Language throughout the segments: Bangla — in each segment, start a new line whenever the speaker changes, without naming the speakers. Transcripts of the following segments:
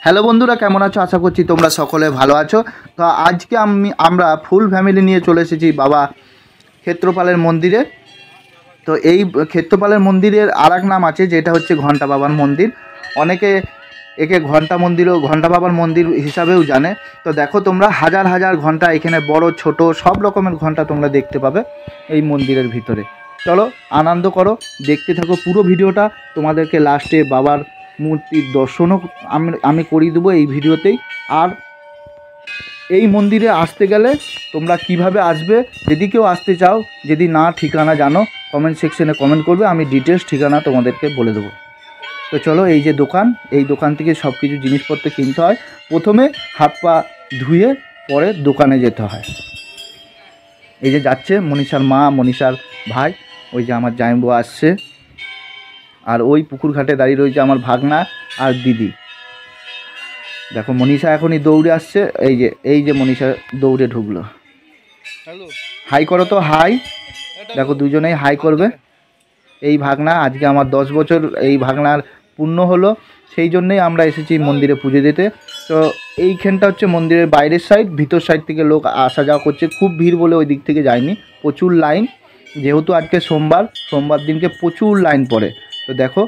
হ্যালো বন্ধুরা, কেমন আছো? আশা করছি তোমরা সকলে ভালো আছো। তো আজকে আমরা ফুল ফ্যামিলি নিয়ে চলে এসেছি বাবা ক্ষেত্রপালের মন্দিরে। তো এই ক্ষেত্রপালের মন্দিরের আর এক নাম আছে, যেটা হচ্ছে ঘণ্টা বাবার মন্দির। অনেকে একে ঘণ্টা মন্দিরও ঘণ্টা বাবার মন্দির হিসাবেও জানে। তো দেখো তোমরা, হাজার হাজার ঘণ্টা, এখানে বড় ছোট সব রকমের ঘণ্টা তোমরা দেখতে পাবে এই মন্দিরের ভিতরে। চলো আনন্দ করো, দেখতে থাকো পুরো ভিডিওটা। তোমাদেরকে লাস্টে বাবার মূর্তির দর্শনও আমি করিয়ে দেবো এই ভিডিওতেই। আর এই মন্দিরে আসতে গেলে তোমরা কিভাবে আসবে, যদি কেউ আসতে চাও, যদি না ঠিকানা জানো, কমেন্ট সেকশনে কমেন্ট করবে, আমি ডিটেলস ঠিকানা তোমাদেরকে বলে দেবো। তো চলো, এই যে দোকান, এই দোকান থেকে সব কিছু জিনিসপত্র কিনতে হয়। প্রথমে হাত পা ধুয়ে পরে দোকানে যেতে হয়। এই যে যাচ্ছে মনীষার মা, মনীষার ভাই, ওই যে আমার জামাইবাবু আসছে। আর ওই পুকুর ঘাটে দাঁড়িয়ে রয়েছে আমার ভাগনা আর দিদি। দেখো মনীষা এখনই দৌড়ে আসছে। এই যে মনীষা দৌড়ে ঢুকলো। হাই করো তো, হাই। দেখো দুজনেই হাই করবে। এই ভাগনা, আজকে আমার 10 বছর এই ভাগনার পূর্ণ হলো, সেই জন্যেই আমরা এসেছি মন্দিরে পুজো দিতে। তো এইখানটা হচ্ছে মন্দিরের বাইরের সাইড, ভিতর সাইড থেকে লোক আসা যাওয়া করছে। খুব ভিড় বলে ওই দিক থেকে যায়নি, প্রচুর লাইন। যেহেতু আজকে সোমবার দিনকে প্রচুর লাইন পড়ে। তো দেখো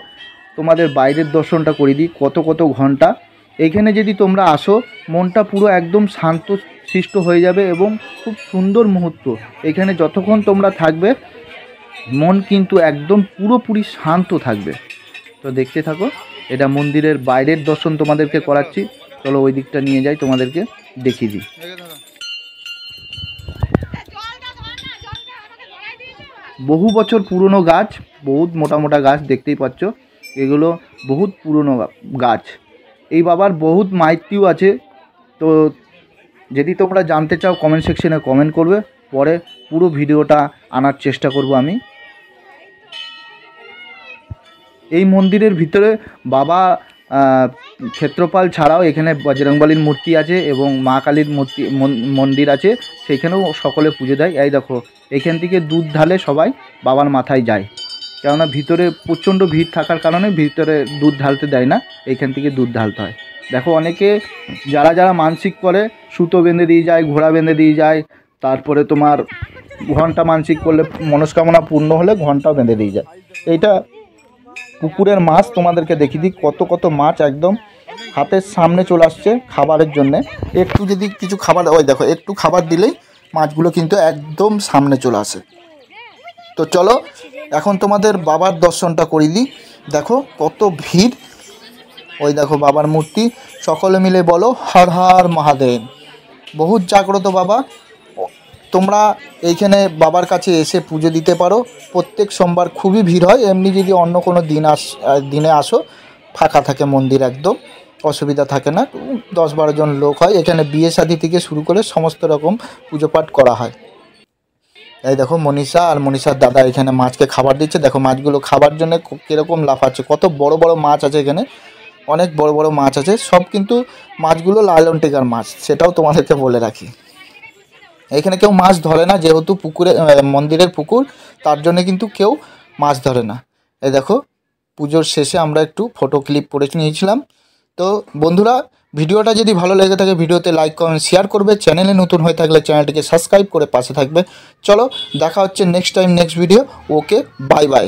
তোমাদের বাইরের দর্শনটা করে দিই, কত কত ঘন্টা। এইখানে যদি তোমরা আসো, মনটা পুরো একদম শান্ত সৃষ্ট হয়ে যাবে এবং খুব সুন্দর মুহূর্ত। এখানে যতক্ষণ তোমরা থাকবে মন কিন্তু একদম পুরোপুরি শান্ত থাকবে। তো দেখতে থাকো, এটা মন্দিরের বাইরের দর্শন তোমাদেরকে করাচ্ছি। চলো ওই দিকটা নিয়ে যাই, তোমাদেরকে দেখিয়ে দিই। বহু বছর পুরনো গাছ, বহুত মোটা মোটা গাছ দেখতেই পাচ্ছ। এগুলো বহুত পুরনো গাছ। এই বাবার বহুত মাইতিও আছে। তো যদি তোমরা জানতে চাও কমেন্ট সেকশনে কমেন্ট করবে, পরে পুরো ভিডিওটা আনার চেষ্টা করব আমি। এই মন্দিরের ভিতরে বাবা ক্ষেত্রপাল ছাড়াও এখানে বজরংবলীর মূর্তি আছে এবং মা কালীর মন্দির আছে, সেইখানেও সকলে পুজো দেয়। এই দেখো, এখান থেকে দুধ ঢালে সবাই বাবার মাথায় যায়, কেননা ভিতরে প্রচণ্ড ভিড় থাকার কারণে ভিতরে দুধ ঢালতে দেয় না, এইখান থেকে দুধ ঢালতে হয়। দেখো অনেকে যারা মানসিক করে সুতো বেঁধে দিয়ে যায়, ঘোড়া বেঁধে দিয়ে যায়। তারপরে তোমার ঘন্টা মানসিক করলে মনস্কামনা পূর্ণ হলে ঘন্টাও বেঁধে দিয়ে যায়। এইটা পুকুরের মাছ তোমাদেরকে দেখিয়ে দিই, কত কত মাছ একদম হাতের সামনে চলে আসছে খাবারের জন্যে। একটু যদি কিছু খাবার, ওই দেখো একটু খাবার দিলেই মাছগুলো কিন্তু একদম সামনে চলে আসে। তো চলো এখন তোমাদের বাবার দর্শনটা করিয়ে দিই। দেখো কত ভিড়। ওই দেখো বাবার মূর্তি, সকলে মিলে বলো হর হর মহাদেব। বহুত জাগ্রত বাবা। তোমরা এইখানে বাবার কাছে এসে পুজো দিতে পারো। প্রত্যেক সোমবার খুবই ভিড় হয়। এমনি যদি অন্য কোনো দিনে আসো, ফাঁকা থাকে মন্দির, একদম অসুবিধা থাকে না। 10-12 জন লোক হয় এখানে। বিয়ে শাদী থেকে শুরু করে সমস্ত রকম পুজো পাঠ করা হয়। এই দেখো মনীষা আর মনীষার দাদা এখানে মাছকে খাবার দিচ্ছে। দেখো মাছগুলো খাবার জন্য কীরকম লাফাচ্ছে। কত বড় বড় মাছ আছে এখানে, অনেক বড় বড় মাছ আছে। সব কিন্তু মাছগুলো লালন টিকার মাছ, সেটাও তোমাদেরকে বলে রাখি। এখানে কেউ মাছ ধরে না, যেহেতু মন্দিরের পুকুর, তার জন্য কিন্তু কেউ মাছ ধরে না। এই দেখো পুজোর শেষে আমরা একটু ফটো ক্লিপ করে নিয়েছিলাম। তো বন্ধুরা, ভিডিওটা যদি ভালো লেগে থাকে ভিডিওতে লাইক কমেন্ট শেয়ার করবে। চ্যানেলে নতুন হয়ে থাকলে চ্যানেলটিকে সাবস্ক্রাইব করে পাশে থাকবে। চলো দেখা হচ্ছে নেক্সট টাইম নেক্সট ভিডিও। ওকে, বাই বাই।